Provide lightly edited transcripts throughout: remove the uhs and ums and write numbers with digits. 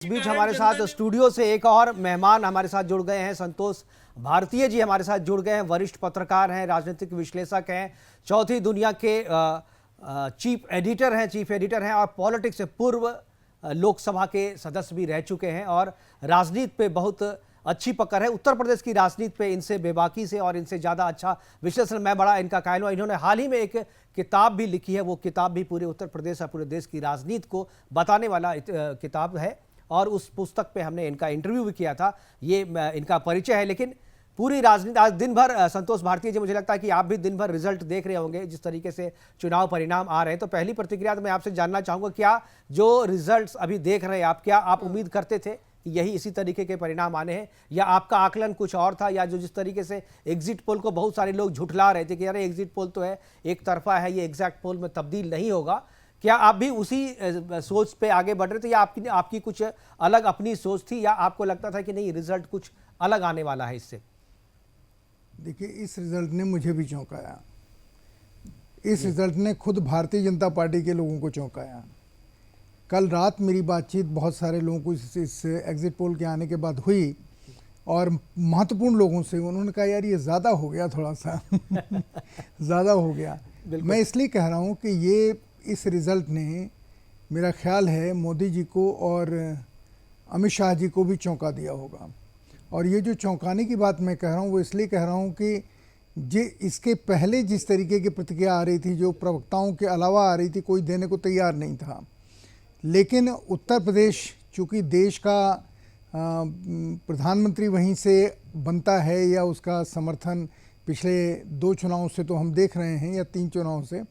इस बीच हमारे साथ स्टूडियो से एक और मेहमान हमारे साथ जुड़ गए हैं। संतोष भारतीय जी हमारे साथ जुड़ गए हैं। वरिष्ठ पत्रकार हैं, राजनीतिक विश्लेषक हैं, चौथी दुनिया के चीफ एडिटर हैं और पॉलिटिक्स से पूर्व लोकसभा के सदस्य भी रह चुके हैं और राजनीति पे बहुत अच्छी पकड़ है। उत्तर प्रदेश की राजनीति पे इनसे बेबाकी से और इनसे ज़्यादा अच्छा विश्लेषण मैं बड़ा इनका कायल हूं। इन्होंने हाल ही में एक किताब भी लिखी है। वो किताब भी पूरे उत्तर प्रदेश और पूरे देश की राजनीति को बताने वाला किताब है और उस पुस्तक पे हमने इनका इंटरव्यू भी किया था। ये इनका परिचय है। लेकिन पूरी राजनीति आज दिन भर संतोष भारतीय जी, मुझे लगता है कि आप भी दिन भर रिजल्ट देख रहे होंगे, जिस तरीके से चुनाव परिणाम आ रहे हैं। तो पहली प्रतिक्रिया तो मैं आपसे जानना चाहूंगा, क्या जो रिजल्ट्स अभी देख रहे हैं आप, क्या आप उम्मीद करते थे कि यही इसी तरीके के परिणाम आने हैं या आपका आकलन कुछ और था? या जो जिस तरीके से एग्जिट पोल को बहुत सारे लोग झुठला रहे थे कि अरे एग्जिट पोल तो है, एक तरफा है, ये एग्जैक्ट पोल में तब्दील नहीं होगा, क्या आप भी उसी सोच पे आगे बढ़ रहे थे या आपकी कुछ अलग अपनी सोच थी या आपको लगता था कि नहीं रिजल्ट कुछ अलग आने वाला है इससे? देखिए, इस रिजल्ट ने मुझे भी चौंकाया। इस रिजल्ट ने खुद भारतीय जनता पार्टी के लोगों को चौंकाया। कल रात मेरी बातचीत बहुत सारे लोगों को इस एग्जिट पोल के आने के बाद हुई और महत्वपूर्ण लोगों से। उन्होंने कहा यार ये ज़्यादा हो गया, थोड़ा सा ज़्यादा हो गया। मैं इसलिए कह रहा हूँ कि ये इस रिज़ल्ट ने, मेरा ख्याल है, मोदी जी को और अमित शाह जी को भी चौंका दिया होगा। और ये जो चौंकाने की बात मैं कह रहा हूँ वो इसलिए कह रहा हूँ कि इसके पहले जिस तरीके की प्रतिक्रिया आ रही थी, जो प्रवक्ताओं के अलावा आ रही थी, कोई देने को तैयार नहीं था। लेकिन उत्तर प्रदेश, चूँकि देश का प्रधानमंत्री वहीं से बनता है या उसका समर्थन पिछले 2 चुनावों से तो हम देख रहे हैं या 3 चुनावों से,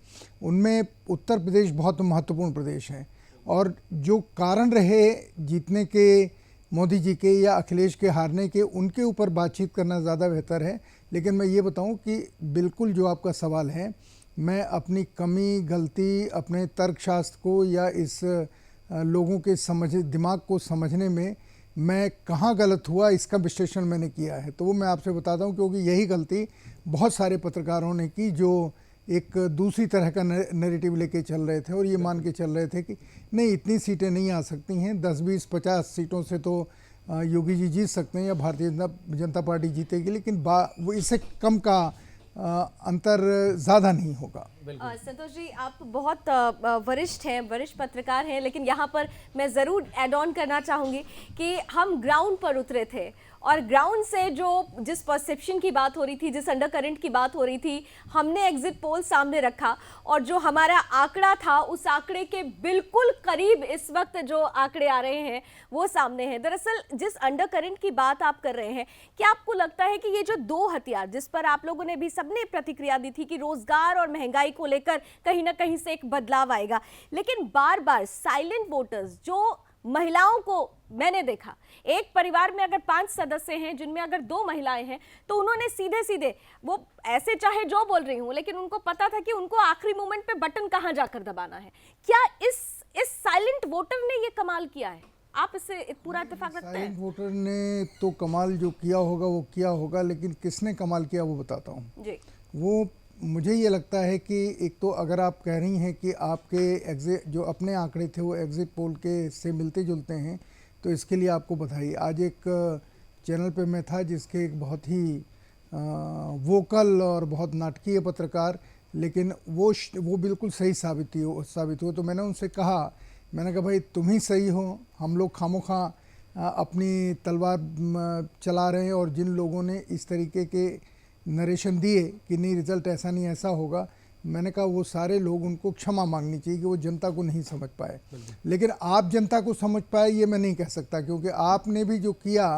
उनमें उत्तर प्रदेश बहुत महत्वपूर्ण प्रदेश है। और जो कारण रहे जीतने के मोदी जी के या अखिलेश के हारने के, उनके ऊपर बातचीत करना ज़्यादा बेहतर है। लेकिन मैं ये बताऊं कि बिल्कुल जो आपका सवाल है, मैं अपनी कमी, गलती, अपने तर्कशास्त्र को या इस लोगों के दिमाग को समझने में मैं कहाँ गलत हुआ, इसका विश्लेषण मैंने किया है। तो वो मैं आपसे बताता हूँ, क्योंकि यही गलती बहुत सारे पत्रकारों ने की जो एक दूसरी तरह का नैरेटिव लेके चल रहे थे और ये मान के चल रहे थे कि नहीं इतनी सीटें नहीं आ सकती हैं, 10, 20, 50 सीटों से तो योगी जी जीत सकते हैं या भारतीय जनता पार्टी जीतेगी, लेकिन वो इससे कम का अंतर ज़्यादा नहीं होगा। संतोष जी, आप बहुत वरिष्ठ हैं, वरिष्ठ पत्रकार हैं, लेकिन यहाँ पर मैं ज़रूर ऐड ऑन करना चाहूँगी कि हम ग्राउंड पर उतरे थे और ग्राउंड से जिस परसेप्शन की बात हो रही थी, जिस अंडर करंट की बात हो रही थी, हमने एग्जिट पोल सामने रखा और जो हमारा आंकड़ा था उस आंकड़े के बिल्कुल करीब इस वक्त जो आंकड़े आ रहे हैं वो सामने हैं। दरअसल जिस अंडर करंट की बात आप कर रहे हैं, क्या आपको लगता है कि ये जो 2 हथियार जिस पर आप लोगों ने भी सबने प्रतिक्रिया दी थी कि रोजगार और महंगाई को लेकर कहीं ना कहीं से एक बदलाव आएगा, लेकिन बार बार साइलेंट वोटर्स, जो महिलाओं को मैंने देखा, एक परिवार में अगर 5 सदस्य हैं जिनमें अगर 2 महिलाएं हैं, तो उन्होंने सीधे सीधे वो ऐसे चाहे जो बोल रही हूं, लेकिन उनको पता था कि उनको आखिरी मोमेंट पे बटन कहां जाकर दबाना है। क्या इस साइलेंट वोटर ने ये कमाल किया है? आप इससे पूरा इत्तेफाक रखते हैं? साइलेंट वोटर ने तो कमाल जो किया होगा वो किया होगा, लेकिन किसने कमाल किया वो बताता हूँ जी। वो मुझे ये लगता है कि एक तो अगर आप कह रही हैं कि आपके जो अपने आंकड़े थे वो एग्जिट पोल के से मिलते जुलते हैं, तो इसके लिए आपको बधाई। आज एक चैनल पे मैं था जिसके एक बहुत ही वोकल और बहुत नाटकीय पत्रकार, लेकिन वो बिल्कुल सही साबित हुआ। तो मैंने उनसे कहा, मैंने कहा भाई तुम ही सही हो, हम लोग खामोखा अपनी तलवार चला रहे हैं। और जिन लोगों ने इस तरीके के नरेशन दिए कि नहीं रिजल्ट ऐसा नहीं ऐसा होगा, मैंने कहा वो सारे लोग, उनको क्षमा मांगनी चाहिए कि वो जनता को नहीं समझ पाए। लेकिन आप जनता को समझ पाए ये मैं नहीं कह सकता, क्योंकि आपने भी जो किया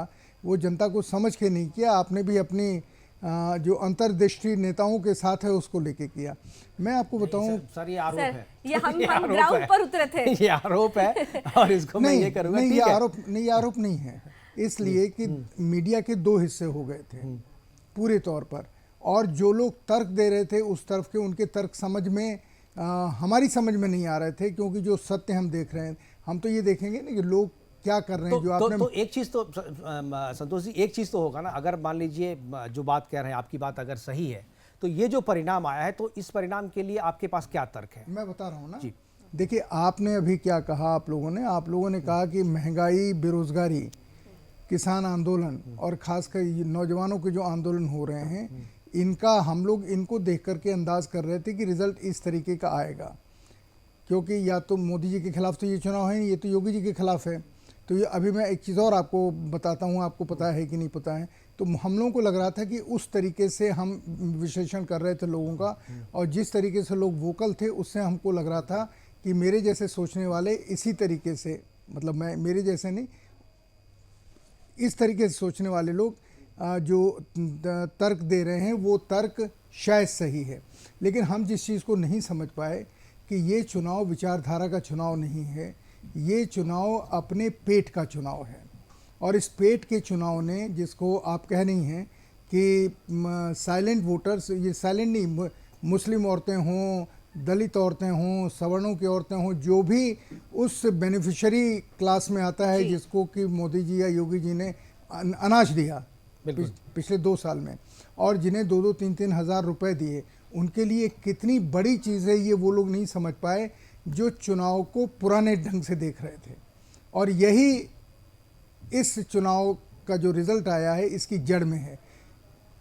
वो जनता को समझ के नहीं किया। आपने भी अपनी जो अंतर्दृष्टि नेताओं के साथ है उसको लेके किया। मैं आपको बताऊं सर, ये आरोप है, ये हम ग्राउंड पर उतरे थे, ये आरोप है और इसको मैं ये करूंगा। नहीं, ये आरोप नहीं है, इसलिए कि मीडिया के 2 हिस्से हो गए थे पूरे तौर पर, और जो लोग तर्क दे रहे थे उस तरफ के, उनके तर्क समझ में हमारी समझ में नहीं आ रहे थे, क्योंकि जो सत्य हम देख रहे हैं, हम तो ये देखेंगे ना कि लोग क्या कर रहे हैं। जो आपने तो एक चीज़ तो संतोष जी, एक चीज़ तो होगा ना, अगर मान लीजिए जो बात कह रहे हैं, आपकी बात अगर सही है, तो ये जो परिणाम आया है, तो इस परिणाम के लिए आपके पास क्या तर्क है? मैं बता रहा हूँ ना जी। देखिए, आपने अभी क्या कहा, आप लोगों ने कहा कि महंगाई, बेरोजगारी, किसान आंदोलन और खासकर नौजवानों के जो आंदोलन हो रहे हैं, इनका हम लोग इनको देख करके अंदाज कर रहे थे कि रिजल्ट इस तरीके का आएगा, क्योंकि या तो मोदी जी के खिलाफ तो ये चुनाव है नहीं, ये तो योगी जी के खिलाफ है। तो ये अभी मैं एक चीज़ और आपको बताता हूँ, आपको पता है कि नहीं पता है। तो हम लोगों को लग रहा था कि उस तरीके से हम विश्लेषण कर रहे थे लोगों का, और जिस तरीके से लोग वोकल थे उससे हमको लग रहा था कि मेरे जैसे सोचने वाले इसी तरीके से, मतलब मैं मेरे जैसे नहीं, इस तरीके से सोचने वाले लोग जो तर्क दे रहे हैं वो तर्क शायद सही है। लेकिन हम जिस चीज़ को नहीं समझ पाए कि ये चुनाव विचारधारा का चुनाव नहीं है, ये चुनाव अपने पेट का चुनाव है। और इस पेट के चुनाव ने, जिसको आप कह रही हैं कि साइलेंट वोटर्स, ये साइलेंट नहीं, मुस्लिम औरतें हों, दलित औरतें हों, सवर्णों की औरतें हों, जो भी उस बेनिफिशियरी क्लास में आता है जिसको कि मोदी जी या योगी जी ने अनाज दिया पिछले 2 साल में, और जिन्हें 2-2, 3-3 हज़ार रुपए दिए, उनके लिए कितनी बड़ी चीज़ है ये वो लोग नहीं समझ पाए, जो चुनाव को पुराने ढंग से देख रहे थे। और यही इस चुनाव का जो रिजल्ट आया है इसकी जड़ में है।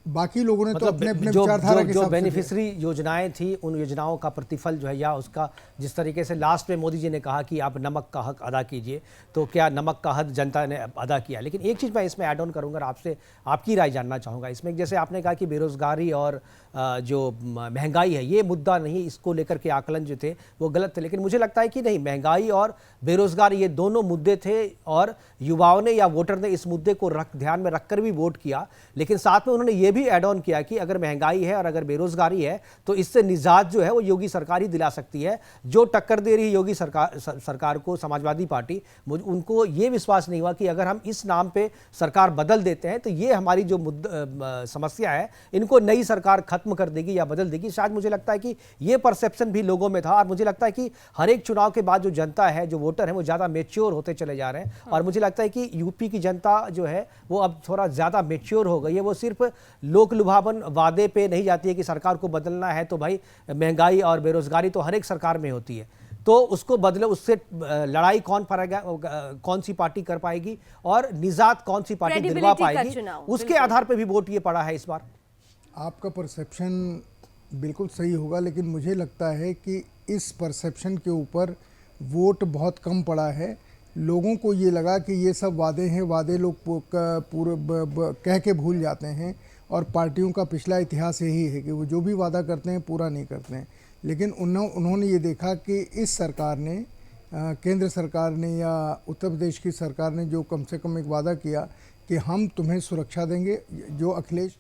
बाकी लोगों ने तो अपने अपने विचारधारा के जो हिसाब से बेनिफिशियरी योजनाएं थी, उन योजनाओं का प्रतिफल जो है, या उसका जिस तरीके से लास्ट में मोदी जी ने कहा कि आप नमक का हक अदा कीजिए, तो क्या नमक का हक जनता ने अदा किया? लेकिन एक चीज़ मैं इसमें ऐड ऑन करूंगा, आपसे आपकी राय जानना चाहूँगा इसमें। जैसे आपने कहा कि बेरोजगारी और जो महंगाई है ये मुद्दा नहीं, इसको लेकर के आकलन जो थे वो गलत थे। लेकिन मुझे लगता है कि नहीं, महंगाई और बेरोजगारी ये दोनों मुद्दे थे, और युवाओं ने या वोटर ने इस मुद्दे को ध्यान में रखकर भी वोट किया। लेकिन साथ में उन्होंने ये भी ऐड ऑन किया कि अगर महंगाई है और अगर बेरोजगारी है तो इससे निजात जो है वो योगी सरकार ही दिला सकती है। जो टक्कर दे रही है योगी सरकार को समाजवादी पार्टी, उनको ये विश्वास नहीं हुआ कि अगर हम इस नाम पे सरकार बदल देते हैं तो ये हमारी जो समस्या है इनको नई सरकार खत्म कर देगी या बदल देगी। शायद मुझे लगता है कि ये परसेप्शन भी लोगों में था, और मुझे लगता है कि हर एक चुनाव के बाद जो जनता है, जो वोटर है, वो ज़्यादा मेच्योर होते चले जा रहे हैं। और मुझे लगता है कि यूपी की जनता जो है वो अब थोड़ा ज़्यादा मेच्योर हो गई है। वो सिर्फ लोक लुभावन वादे पे नहीं जाती है कि सरकार को बदलना है तो भाई महंगाई और बेरोजगारी तो हर एक सरकार में होती है, तो उसको बदले, उससे लड़ाई कौन सी पार्टी कर पाएगी और निजात कौन सी पार्टी दिलवा पाएगी, उसके आधार पर भी वोट ये पड़ा है इस बार। आपका परसेप्शन बिल्कुल सही होगा, लेकिन मुझे लगता है कि इस परसेप्शन के ऊपर वोट बहुत कम पड़ा है। लोगों को ये लगा कि ये सब वादे हैं, वादे लोग पूरे कह के भूल जाते हैं, और पार्टियों का पिछला इतिहास यही है कि वो जो भी वादा करते हैं पूरा नहीं करते हैं। लेकिन उन्होंने ये देखा कि इस सरकार ने, केंद्र सरकार ने या उत्तर प्रदेश की सरकार ने जो कम से कम एक वादा किया कि हम तुम्हें सुरक्षा देंगे, जो अखिलेश